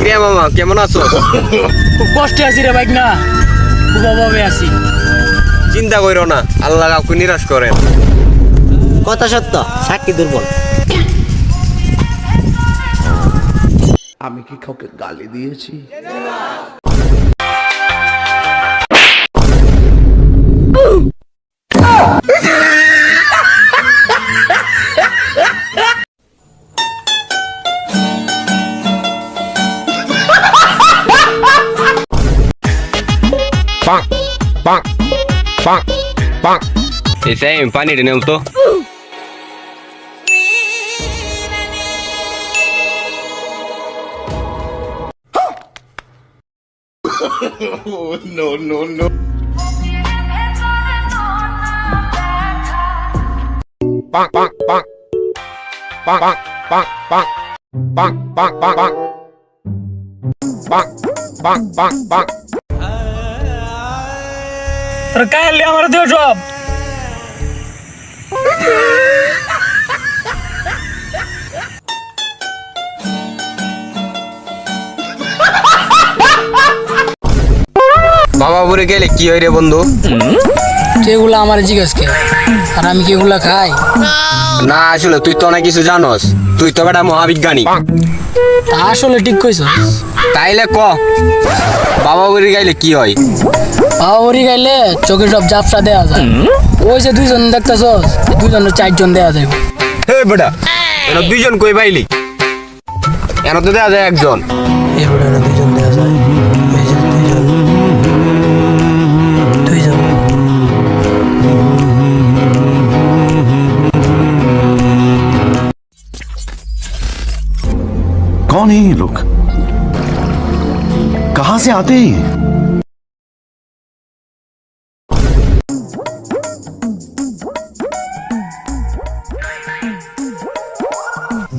রে মামা কেমন আছো? খুব কষ্টে আছি রে বাইক না, খুব অভাবে আছি। চিন্তা করো না, আল্লাহ কাউকে নিরাশ করেন। কথা সত্য, সাক্ষী দুর্বল। আমি কি কাউকে গালি দিয়েছি? এসে পানি টেনে তো তোর কাইলে আমার দিও সব। বাবা বুড়ে গেলে কি হয় রে বন্ধু? তুই এগুলা আমার জিজ্ঞেস কে, আর আমি কি এগুলা খাই? না আসলে তুই তো অনেক কিছু জানোস, তুই তো বেটা মহাবিজ্ঞানী। তা আসলে ঠিক কইছ। তাইলে ক বাবা বুড়ি গাইলে কি হয়? বাবাবরি গাইলে চোখে সব জাপসা দেওয়া যায়। ওই যে দুইজন দেখতেছ, দুইজনের 4 জন দেওয়া যায়। হে বেটা এন দুইজন কই পাইলি? এন তো দেয়া যায় একজন। এরপরে না 2 জন দেওয়া যায়। এই যে 2 জন। कौन है ये लोग? कहां से आते हैं?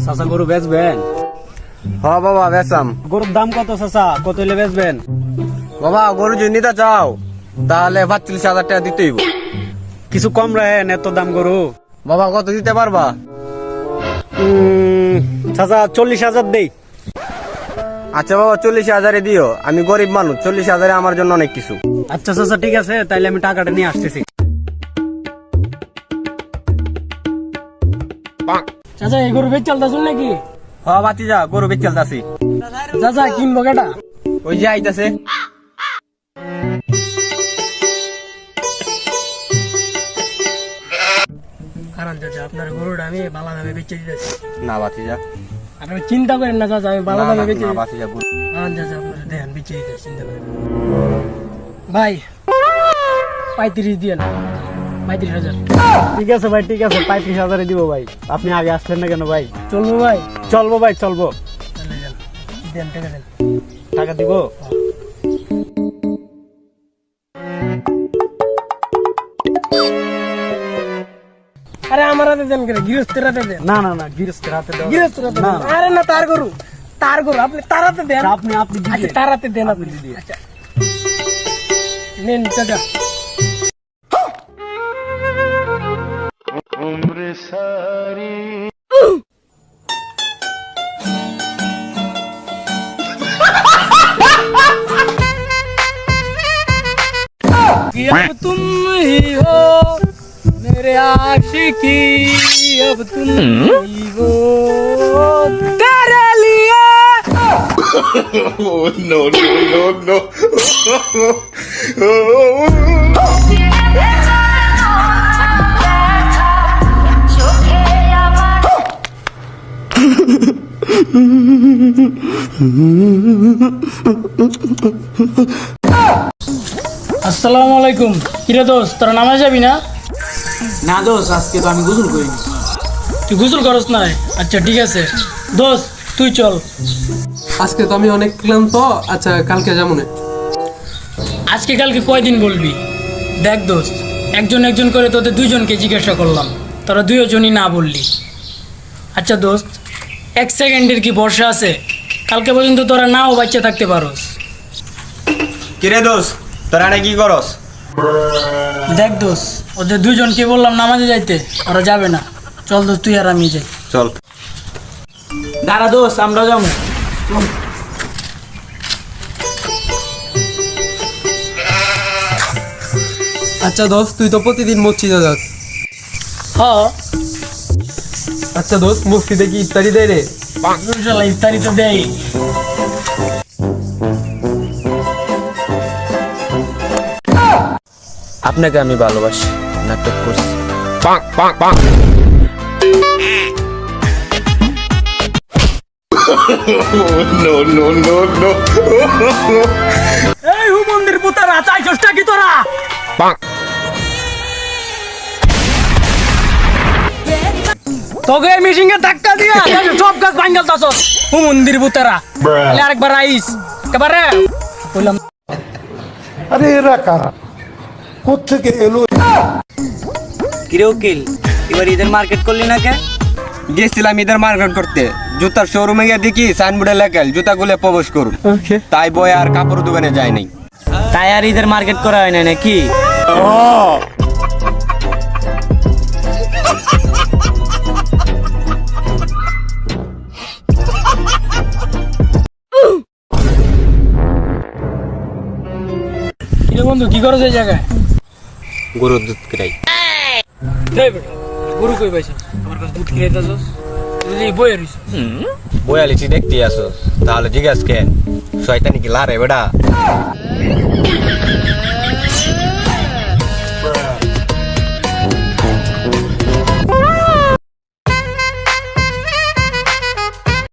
চাচা গরু বেচবেন? হ বাবা বেসাম। গরুর দাম কত চাচা? কত হলে বেচবেন? বাবা গরু যদি নিতে চাও তাহলে 45,000 টাকা দিতেই হইব। কিছু কম রাখেন, এত দাম গরু। বাবা কত দিতে পারবা? চাচা 40,000 দেই। আচ্ছা বাবা 40,000 দিও, আমি গরিব মানুষ, 40,000 আমার জন্য অনেক কিছু। আচ্ছা চাচা ঠিক আছে, তাইলে আমি টাকাটা নিয়ে আসতেছি। চাচা এই গরু বেচ চলতেছুন নাকি? হ বাতিজা গরু বেচ চলতাছি। চাচা কিনবো কেটা? ওই যে আইতাছে। কারণ চাচা আপনার গরুটা আমি ভালো দামে বেচে দিতেছি। না বাতিজা, আপনি চিন্তা করেন না চাচা, আমি ভালো দামে বেচে না দিতেছি। বাতিজা গরু। কারণ চাচা আপনার দেখেন বেচে দিতেছি, চিন্তা করেন। ভাই 35 দিয়ে না, 35,000 ঠিক আছে ভাই, ঠিক আছে, 35,000 দিব ভাই। আপনি আগে আসলেন না কেন ভাই? চলবো ভাই? চলবো ভাই, চলবো। তাহলে যান, দেন টাকা দেন। টাকা দিব? আরে আমার হাতে দেন করে, গৃহস্থের হাতে দেন। না না না, গৃহস্থের হাতে দাও। গৃহস্থের হাতে না, দেন। আরে না, তার গরু, তার গরু, আপনি তার হাতে দেন। আপনি আচ্ছা দিবেন। তার হাতে দেন আপনি। আচ্ছা নেন চাচা। कि अब तुम ही हो मेरे आशिकी, अब तुम ही हो तेरे लिए। আসসালামু আলাইকুম। কিরে দোস্ত, তোরা নামাজ যাবি না? না দোষ, আজকে তো আমি গোসল করিনি। তুই গোসল করস না? আচ্ছা ঠিক আছে দোস্ত, তুই চল। আজকে তো আমি অনেক ক্লান্ত। আচ্ছা কালকে যাবো না। আজকে কালকে কয়দিন বলবি? দেখ দোস্ত, একজন একজন করে তোদের 2 জনকে জিজ্ঞাসা করলাম, তোরা 2 জনই না বললি। আচ্ছা দোস্ত, 1 সেকেন্ডের কি বর্ষা আছে? কালকে পর্যন্ত তোরা নাও বাচ্চা থাকতে পারোস। কিরে দোষ তোরা না কি করস? দেখ দোস্ত, ওদের 2 জনকে বললাম নামাজে যাইতে, ওরা যাবে না। চল দোস্ত, তুই আর আমি যাই। চল। দাঁড়া দোষ, আমরা যাবো। আচ্ছা দোস্ত তুই তো প্রতিদিন মসজিদে যাস। হ আচ্ছা দোস্ত মসজিদে কি ইফতারি দেয় রে? শালা ইফতারি তো দেয়। আপনাকে আমি ভালোবাসি, নাটক করছি। এই হুমন্দির পুতারা চাইছসটা কি তোরা? তোকে এই মিশিংয়ে ধাক্কা দিয়া সব গাছ ভাঙ্গাল তাছস হুমন্দির পুতারা। আরেকবার আইস একেবারে বললাম। আরে এরা কারা, কোত্থেকে এলো? কিরে উকিল, এবার ঈদের মার্কেট করলি না কে? গেছিলাম ঈদের মার্কেট করতে, জুতার শোরুমে গিয়ে দেখি সাইনবোর্ডে লেখা জুতাগুলো প্রবেশ করুন। তাই বই আর কাপড় দোকানে যাই নাই। তাই আর ঈদের মার্কেট করা হয় না নাকি? কিরে বন্ধু কি করছ এই জায়গায়? গরুর দুধ খাই। এই বেটা গরু কই পাইছিস? আমার কাছে দুধ খেয়ে দাসস তুই বই আরিস। বয়ালিছি দেখতে আসো, তাহলে জিজ্ঞাসা কেন? শয়তানি কি লারে বেটা?